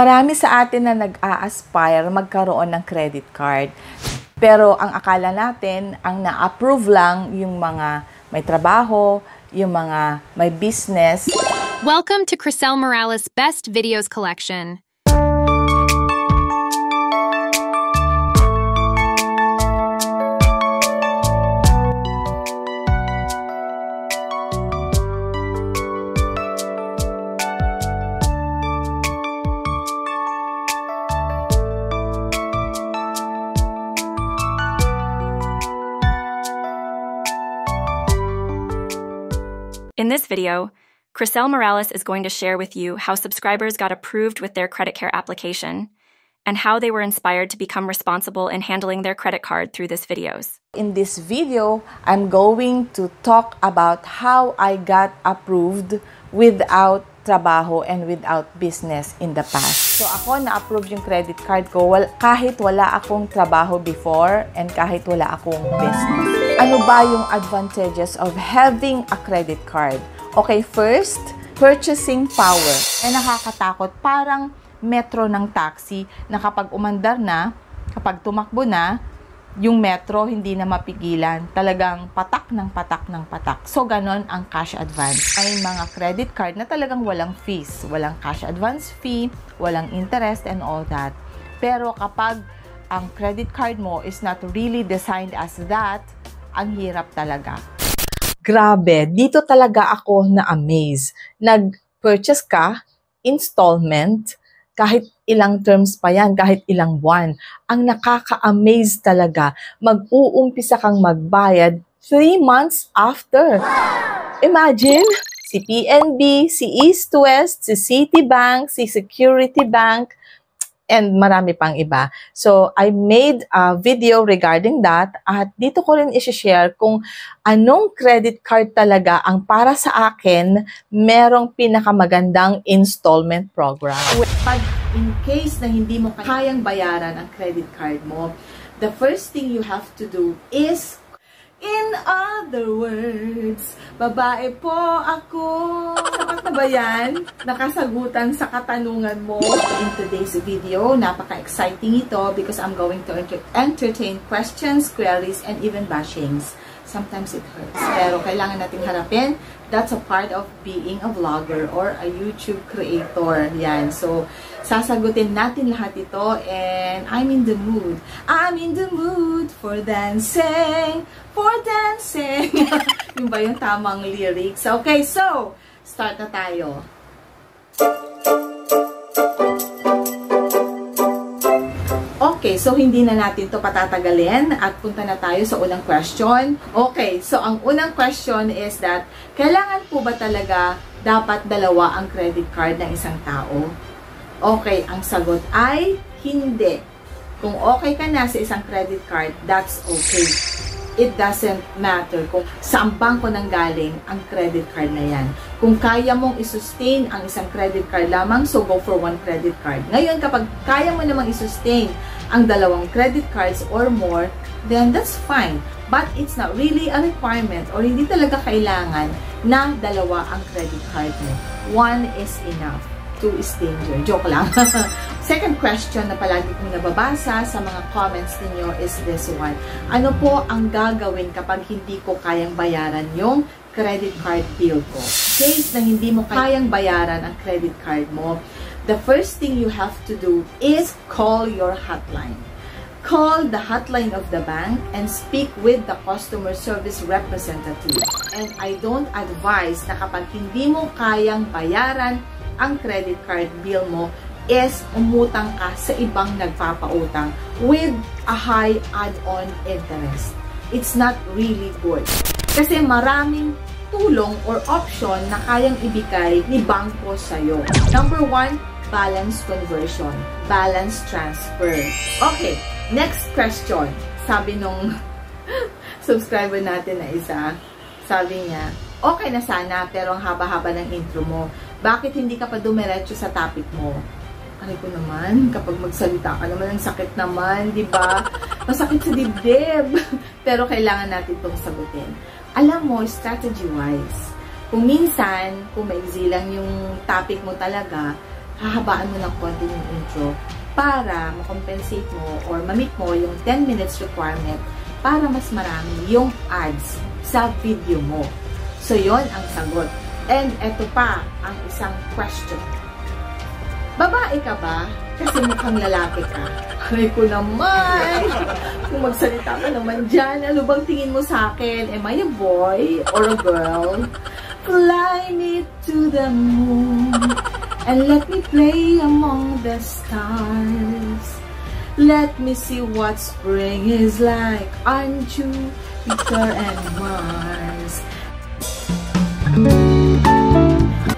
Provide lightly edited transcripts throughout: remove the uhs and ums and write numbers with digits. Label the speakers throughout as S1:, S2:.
S1: Marami sa atin na nag-a-aspire magkaroon ng credit card. Pero ang akala natin, ang na-approve lang yung mga may trabaho, yung mga may business.
S2: Welcome to Crisel Morales' Best Videos Collection. In this video, Crisel Morales is going to share with you how subscribers got approved with their credit care application and how they were inspired to become responsible in handling their credit card through these videos.
S1: In this video, I'm going to talk about how I got approved without trabaho and without business in the past. So ako na-approve yung credit card ko kahit wala akong trabaho before and kahit wala akong business. Ano ba yung advantages of having a credit card? Okay, first, purchasing power. Nakakatakot, parang metro ng taxi na kapag umandar na, kapag tumakbo na, yung metro hindi na mapigilan. Talagang patak ng patak ng patak. So, ganon ang cash advance. May mga credit card na talagang walang fees. Walang cash advance fee, walang interest and all that. Pero kapag ang credit card mo is not really designed as that, ang hirap talaga. Grabe, dito talaga ako na-amaze. Nag-purchase ka, installment, kahit ilang terms pa yan, kahit ilang buwan. Ang nakaka-amaze talaga, mag-uumpisa kang magbayad 3 months after. Imagine, si PNB, si East West, si Citibank, si Security Bank, and marami pang iba. So, I made a video regarding that at dito ko rin i-share kung anong credit card talaga ang para sa akin merong pinakamagandang installment program. Pag in case na hindi mo kayang bayaran ang credit card mo, the first thing you have to do is, in other words, babae po ako. Sapat na ba yan? Nakasagutan sa katanungan mo. In today's video, napaka-exciting ito because I'm going to entertain questions, queries, and even bashings. Sometimes it hurts. Pero kailangan nating harapin. That's a part of being a vlogger or a YouTube creator. Yan. So, sasagutin natin lahat ito and I'm in the mood. I'm in the mood for dancing. For dancing. Yung ba yung tamang lyrics? Okay, so, start na tayo. Okay, so hindi na natin to patatagalin at punta na tayo sa unang question. Okay, so ang unang question is that, kailangan po ba talaga dapat dalawa ang credit card ng isang tao? Okay, ang sagot ay hindi. Kung okay ka na sa isang credit card, that's okay. It doesn't matter kung saan bangko nang galing ang credit card na yan. Kung kaya mong isustain ang isang credit card lamang, so go for one credit card. Ngayon, kapag kaya mo namang isustain ang dalawang credit cards or more, then that's fine. But it's not really a requirement or hindi talaga kailangan na dalawa ang credit card mo. One is enough. Two is danger. Joke lang. Second question na palagi kong nababasa sa mga comments ninyo is this one. Ano po ang gagawin kapag hindi ko kayang bayaran yung credit card bill ko? In case na hindi mo kayang bayaran ang credit card mo, the first thing you have to do is call your hotline. Call the hotline of the bank and speak with the customer service representative. And I don't advise na kapag hindi mo kayang bayaran ang credit card bill mo is umutang ka sa ibang nagpapautang with a high add-on interest. It's not really good. Kasi maraming tulong or option na kayang ibigay ni bangko sa'yo. Number 1, balance conversion. Balance transfer. Okay, next question. Sabi nung subscriber natin na isa, sabi niya, okay na sana pero ang haba-haba ng intro mo. Bakit hindi ka pa dumiretso sa topic mo? Aray ko naman, kapag magsalita ka naman, ang sakit naman, di ba? Masakit sa dibdib. Pero kailangan natin itong sagutin. Alam mo, strategy-wise, kung minsan, kung maigsi lang yung topic mo talaga, hahabaan mo ng konti yung video para makompensate mo or ma-meet mo yung 10 minutes requirement para mas marami yung ads sa video mo. So, yon ang sagot. And eto pa ang isang question. Babae ka ba? Kasi mukhang lalaki ka. Ay ko naman! Kung magsalita ka naman dyan, ano bang tingin mo sa akin? Am I a boy or a girl? Fly me to the moon and let me play among the stars. Let me see what spring is like on Jupiter and Mars.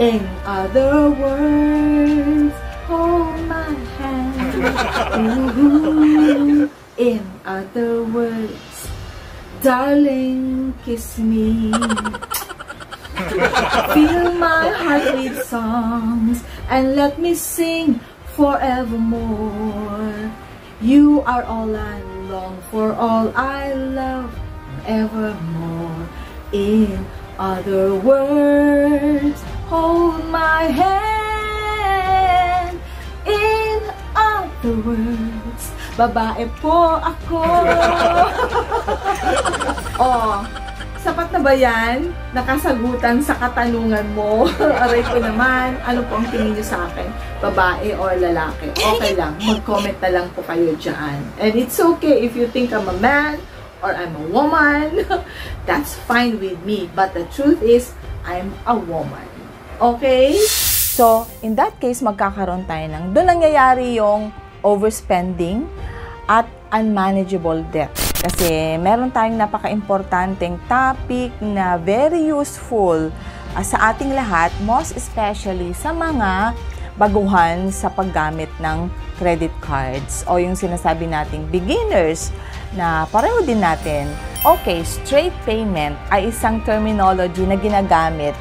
S1: In other words, hold my hand. Ooh, in other words, darling, kiss me. Fill my heart with songs and let me sing forevermore. You are all I long for, all I love evermore. In other words, hold my hand. In other words, babae po ako. Oh, sapat na ba yan? Nakasagutan sa katanungan mo? Aray ko naman, ano po ang tingin niyo sa akin? Babae or lalaki? Okay lang, mag-comment na lang po kayo dyan. And it's okay if you think I'm a man or I'm a woman. That's fine with me. But the truth is, I'm a woman. Okay? So, in that case, magkakaroon tayo ng doon nangyayari yung overspending at unmanageable debt. Kasi meron tayong napaka-importanteng topic na very useful sa ating lahat, most especially sa mga baguhan sa paggamit ng credit cards o yung sinasabi nating beginners na pareho din natin. Okay, straight payment ay isang terminology na ginagamit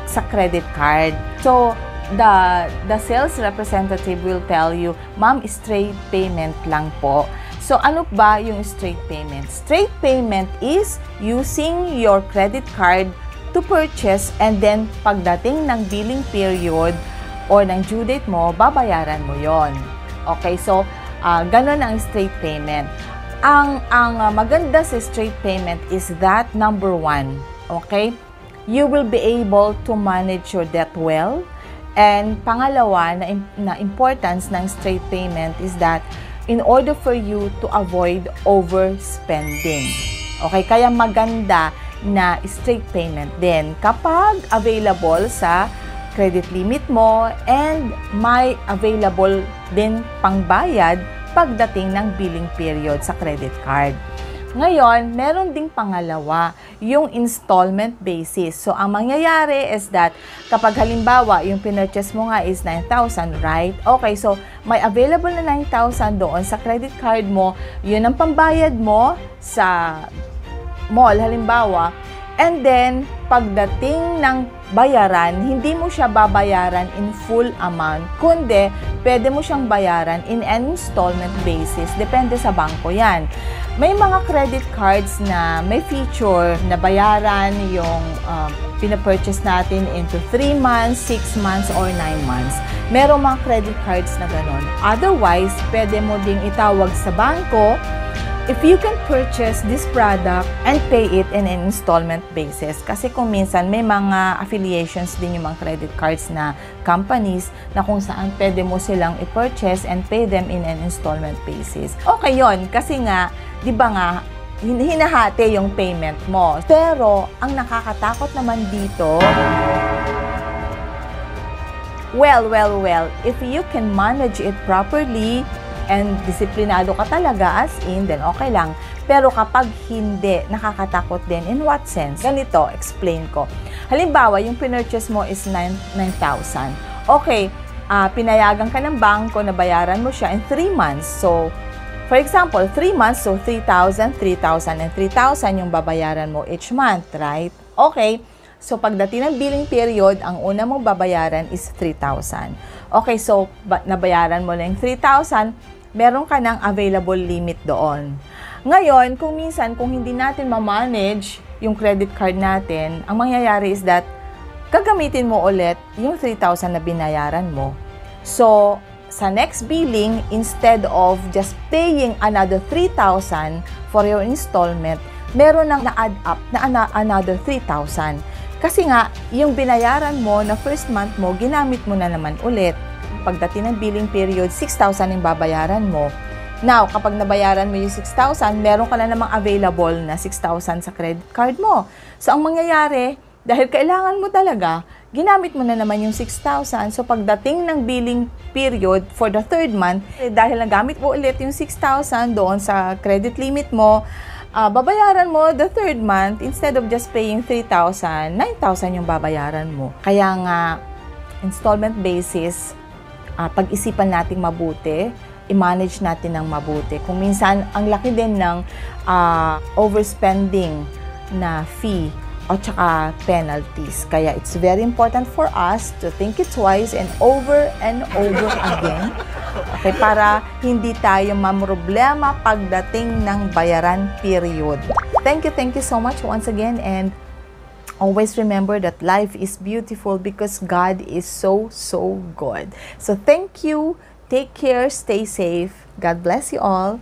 S1: sa credit card. So, the sales representative will tell you, ma'am, straight payment lang po. So, ano ba yung straight payment? Straight payment is using your credit card to purchase and then pagdating ng billing period or ng due date mo, babayaran mo yon. Okay, so, ganun ang straight payment. Ang maganda sa straight payment is that, number one, okay, you will be able to manage your debt well. And pangalawa na importance ng straight payment is that in order for you to avoid overspending. Okay, kaya maganda na straight payment din kapag available sa credit limit mo and may available din pangbayad pagdating ng billing period sa credit card. Ngayon, meron ding pangalawa, yung installment basis. So, ang mangyayari is that kapag halimbawa, yung pinurchase mo nga is 9,000, right? Okay, so may available na 9,000 doon sa credit card mo. Yun ang pambayad mo sa mall, halimbawa. And then, pagdating ng bayaran, hindi mo siya babayaran in full amount, kundi pwede mo siyang bayaran in an installment basis. Depende sa bangko yan. May mga credit cards na may feature na bayaran yung pinapurchase natin into 3 months, 6 months, or 9 months. Merong mga credit cards na ganon. Otherwise, pwede mo ding itawag sa bangko if you can purchase this product and pay it in an installment basis. Kasi kung minsan may mga affiliations din yung mga credit cards na companies na kung saan pwede mo silang i-purchase and pay them in an installment basis. Okay yon, kasi nga, di ba nga, hinahati yung payment mo. Pero, ang nakakatakot naman dito, well, if you can manage it properly, and disiplinado ka talaga as in, then okay lang. Pero kapag hindi, nakakatakot din. In what sense? Ganito, explain ko. Halimbawa, yung pinurchase mo is 9,000. Okay, pinayagan ka ng bangko na bayaran mo siya in 3 months. So, for example, 3 months, so 3,000, 3,000, and 3,000 yung babayaran mo each month, right? Okay, so pagdating ng billing period, ang una mong babayaran is 3,000. Okay, so nabayaran mo na yung 3,000, meron ka ng available limit doon. Ngayon, kung minsan, kung hindi natin ma-manage yung credit card natin, ang mangyayari is that gagamitin mo ulit yung 3,000 na binayaran mo. So, sa next billing, instead of just paying another 3,000 for your installment, meron nang na-add up na another 3,000. Kasi nga, yung binayaran mo na first month mo, ginamit mo na naman ulit. Pagdating ng billing period, 6,000 yung babayaran mo. Now, kapag nabayaran mo yung 6,000, meron ka na namang available na 6,000 sa credit card mo. So, ang mangyayari, dahil kailangan mo talaga, ginamit mo na naman yung 6,000. So, pagdating ng billing period for the third month, dahil nagamit mo ulit yung 6,000 doon sa credit limit mo, babayaran mo the third month, instead of just paying 3,000, 9,000 yung babayaran mo. Kaya nga, installment basis, pag-isipan natin mabuti, i-manage natin ng mabuti. Kung minsan, ang laki din ng overspending na fee o tsaka penalties. Kaya it's very important for us to think it twice and over again. Okay, para hindi tayo mamroblema pagdating ng bayaran period. Thank you so much once again, and always remember that life is beautiful because God is so good. So thank you. Take care. Stay safe. God bless you all.